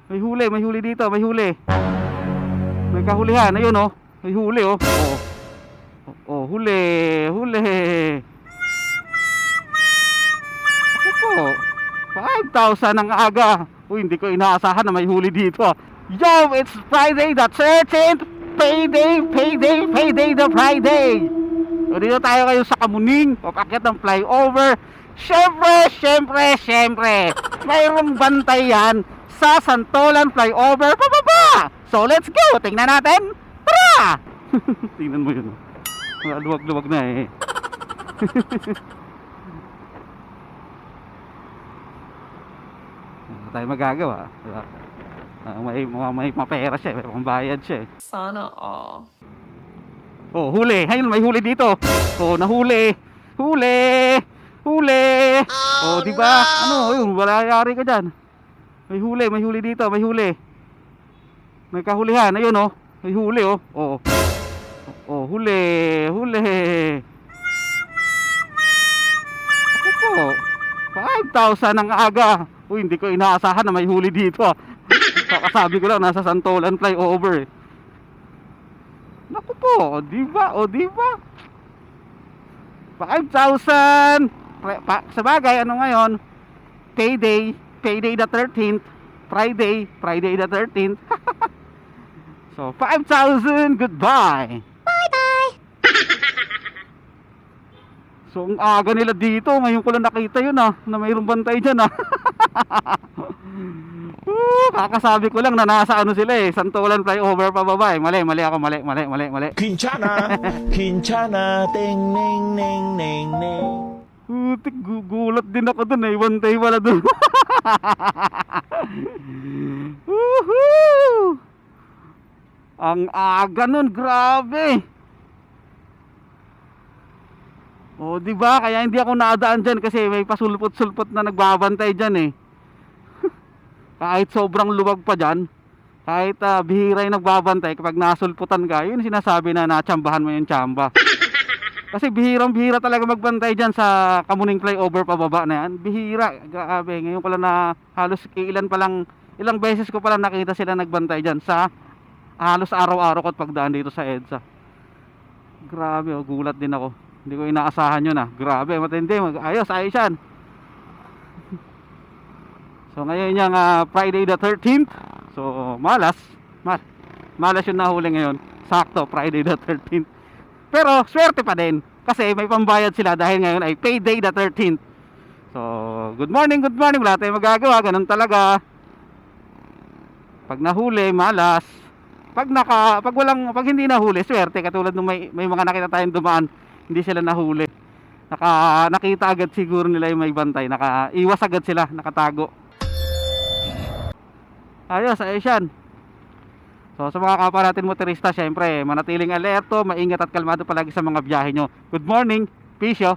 May huli dito, may huli. May kahulihan, ayun oh. May huli oh. Oh, huli, huli. Ako po, 5,000 ang aga. Uy, hindi ko inaasahan na may huli dito. Yo, it's Friday the 13th. Payday, payday, payday the Friday. So dito tayo kayo sa Kamuning, papakyat ng flyover. Syempre, mayroong bantay yan sa Santolan flyover pababa. So let's go, tingnan natin. Tara! Tingnan mo yun. Luwag-luwag na eh. Ano tayo magagawa? Diba? May mapera siya, may pambayad siya eh. Sana all. Oh, huli. Ayun, may huli dito. Oh, nahuli. Huli. Huli. Oh, di ba? Ano, ayun, wala yari ka diyan. May huli dito, may huli. May kahulihan, ayun oh. May huli oh. Oh. Oh, huli, huli. Ako po, 5,000 ang aga. Uy, hindi ko inaasahan na may huli dito. Kakasabi ko lang, nasa Santolan flyover eh. Naku po, di ba? O di ba? 5,000. Sa bagay, ano ngayon? Payday the 13th. Friday the 13th. So, 5,000, goodbye. Bye-bye. So, ang aga nila dito. Ngayon ko lang nakita yun ah, na mayroong bantay dyan ah. Kakasabi ko lang na nasa ano sila eh, Santolan flyover pababa eh. Mali ako, mali. Kinchana, Kinchana, ting ning ning ning ning. Putik, gugulat din ako dun eh, bantay pala dun. Woohoo! Ang aga nun, grabe. O, di ba? Kaya hindi ako naadaan dyan kasi may pasulpot-sulpot na nagbabantay dyan eh. Kahit sobrang luwag pa dyan, kahit bihira yung nagbabantay, kapag nasulputan ka, yun sinasabi na natsambahan mo yung tsamba. Kasi bihirang-bihira talaga magbantay dyan sa Kamuning flyover pababa na yan. Bihira, grabe. Ngayon ko lang na halos ilang beses ko pala nakita sila nagbantay dyan sa halos araw-araw ko at pagdaan dito sa EDSA. Grabe, oh, gulat din ako. Hindi ko inaasahan yun ah. Grabe, matindi. Ayos yan. So ngayon yung Friday the 13th. So malas yung nahuli ngayon. Sakto, Friday the 13th. Pero swerte pa din kasi may pambayad sila dahil ngayon ay payday the 13th. So good morning. Wala tayong magagawa, ganun talaga. Pag nahuli, malas. Pag hindi nahuli, swerte. Katulad nung may mga nakita tayong dumaan, hindi sila nahuli. Nakita agad siguro nila yung may bantay. Iwas agad sila, nakatago. Ayos yan. So sa mga kapwa natin motorista, syempre manatiling alerto, maingat at kalmado palagi sa mga biyahe nyo. Good morning, peace yo.